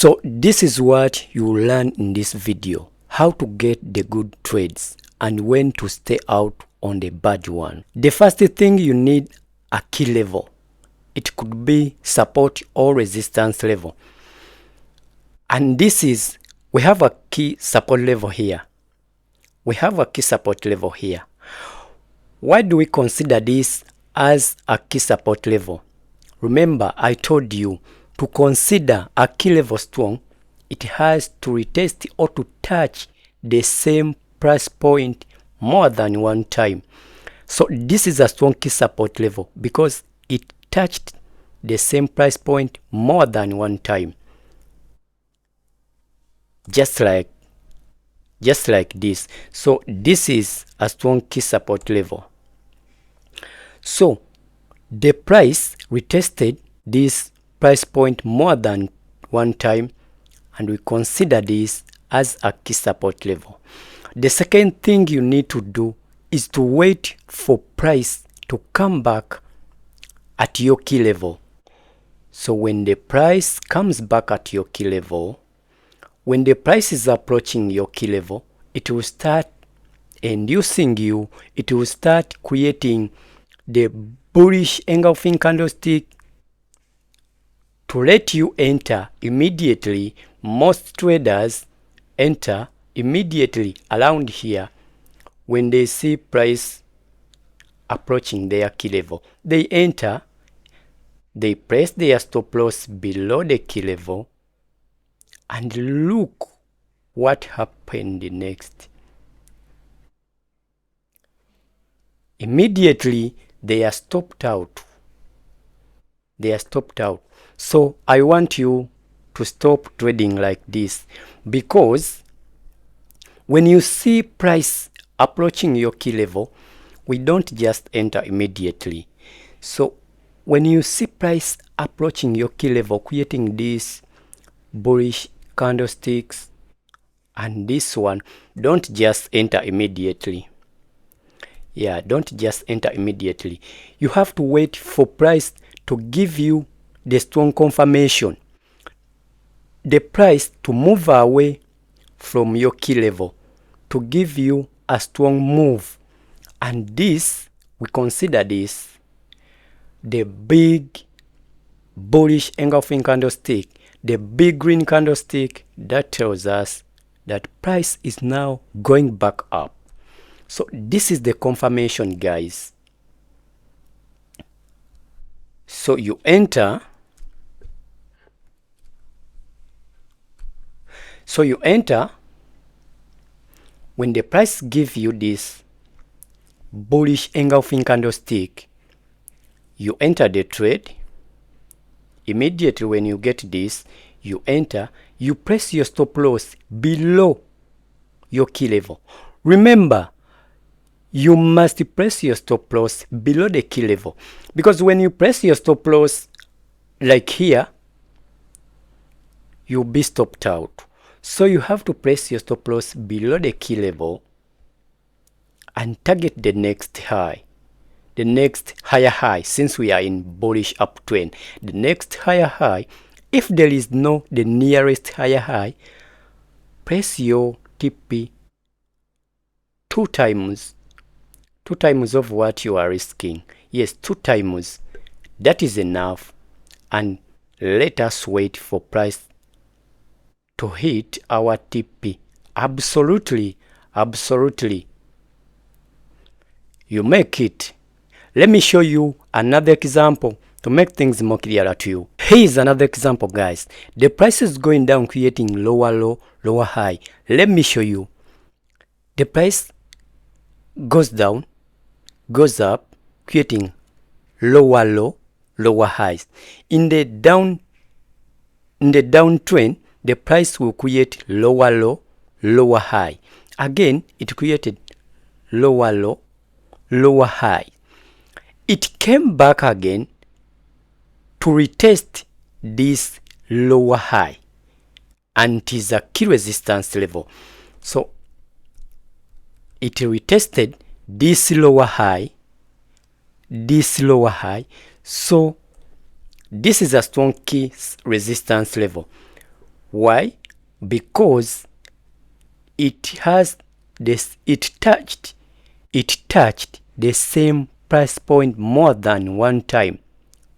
So this is what you learn in this video: how to get the good trades and when to stay out on the bad one. The first thing, you need a key level. It could be support or resistance level. And this is, we have a key support level here. We have a key support level here. Why do we consider this as a key support level? Remember, I told you to consider a key level strong, it has to retest or to touch the same price point more than one time. So this is a strong key support level because it touched the same price point more than one time. Just like this. So this is a strong key support level. So the price retested this price point more than one time, and we consider this as a key support level. The second thing you need to do is to wait for price to come back at your key level. So when the price comes back at your key level, when the price is approaching your key level, it will start inducing you, it will start creating the bullish engulfing candlestick to let you enter immediately. Most traders enter immediately around here when they see price approaching their key level. They enter, they press their stop loss below the key level, and look what happened next. Immediately they are stopped out. They are stopped out. So I want you to stop trading like this, because when you see price approaching your key level, we don't just enter immediately. So when you see price approaching your key level, creating these bullish candlesticks and this one, don't just enter immediately. Yeah, don't just enter immediately. You have to wait for price to give you the strong confirmation, the price to move away from your key level, to give you a strong move. And this, we consider this the big bullish engulfing candlestick, the big green candlestick that tells us that price is now going back up. So this is the confirmation, guys. So you enter. So you enter when the price gives you this bullish engulfing candlestick. You enter the trade. Immediately when you get this, you enter, you press your stop loss below your key level. Remember, you must press your stop loss below the key level, because when you press your stop loss like here, you'll be stopped out. So you have to press your stop loss below the key level and target the next high, the next higher high. Since we are in bullish uptrend, the next higher high, if there is no the nearest higher high, press your TP two times of what you are risking. Yes, 2 times. That is enough. And let us wait for price to hit our TP. Absolutely. You make it. Let me show you another example to make things more clear to you. Here is another example, guys. The price is going down, creating lower low, lower high. Let me show you. The price goes down, goes up, creating lower low, lower highs. In the downtrend, the price will create lower low, lower high. Again, it created lower low, lower high. It came back again to retest this lower high, and it is a key resistance level. So it retested this lower high, So this is a strong key resistance level. Why? Because it touched the same price point more than one time.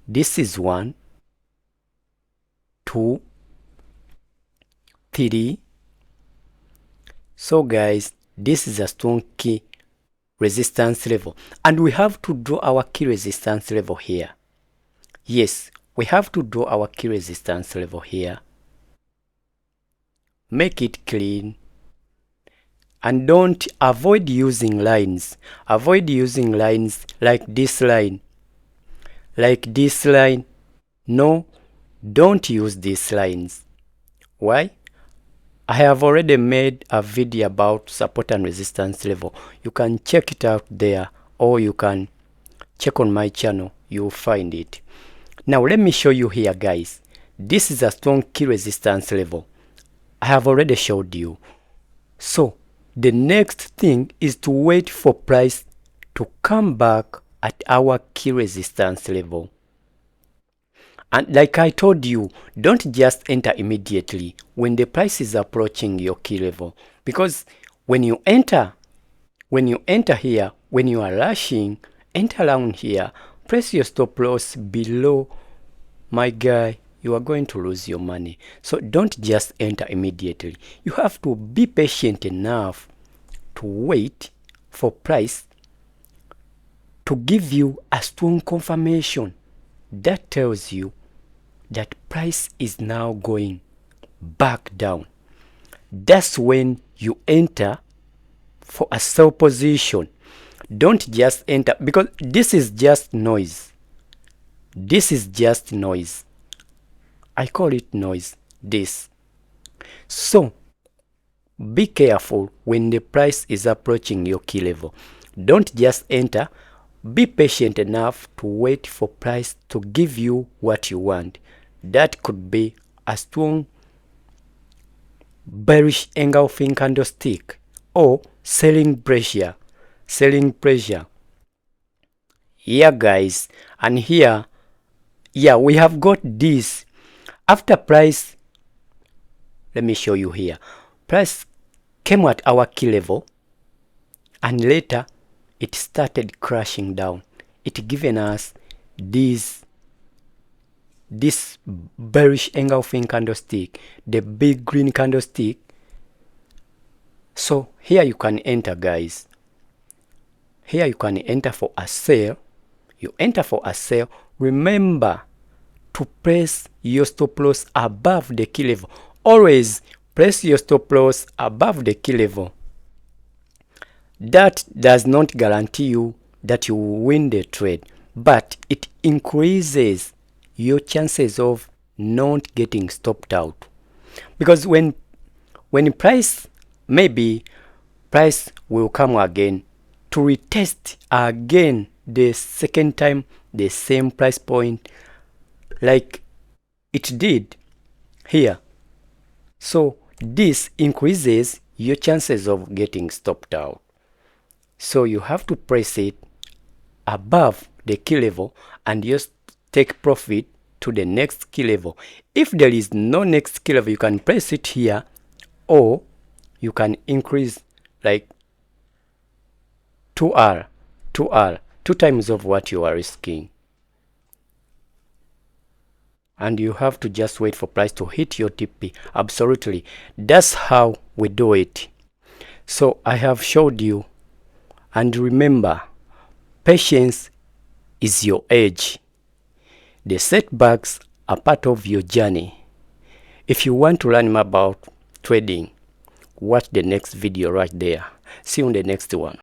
This is 1, 2, 3. So guys, this is a strong key resistance level, and we have to draw our key resistance level here. Yes, we have to draw our key resistance level here. Make it clean, and don't avoid using lines. Avoid using lines like this line. Like this line. No, don't use these lines. Why? I have already made a video about support and resistance level. You can check it out there, or you can check on my channel. You'll find it. Now let me show you here, guys. This is a strong key resistance level. I have already showed you. So the next thing is to wait for price to come back at our key resistance level. And like I told you, don't just enter immediately when the price is approaching your key level, because when you enter here, when you are rushing, enter around here, press your stop loss below, my guy, you are going to lose your money. So don't just enter immediately. You have to be patient enough to wait for price to give you a strong confirmation that tells you that price is now going back down. That's when you enter for a sell position. Don't just enter, because this is just noise. This is just noise. I call it noise, this. So be careful when the price is approaching your key level. Don't just enter. Be patient enough to wait for price to give you what you want. That could be a strong bearish engulfing candlestick or selling pressure. Here, guys, and here, yeah, we have got this. After price, let me show you here. Price came at our key level, and later it started crashing down. It given us this bearish engulfing candlestick, the big green candlestick. So here you can enter, guys. Here you can enter for a sale. You enter for a sale. Remember to press your stop loss above the key level. Always press your stop loss above the key level. That does not guarantee you that you will win the trade, but it increases your chances of not getting stopped out. Because when price, maybe price will come again to retest again the second time the same price point like it did here. So this increases your chances of getting stopped out. So you have to press it above the key level and just take profit to the next key level. If there is no next key level, you can press it here, or you can increase like 2R, 2 times of what you are risking. And you have to just wait for price to hit your TP. Absolutely. That's how we do it. So I have showed you. And remember, patience is your edge. The setbacks are part of your journey. If you want to learn more about trading, watch the next video right there. See you in the next one.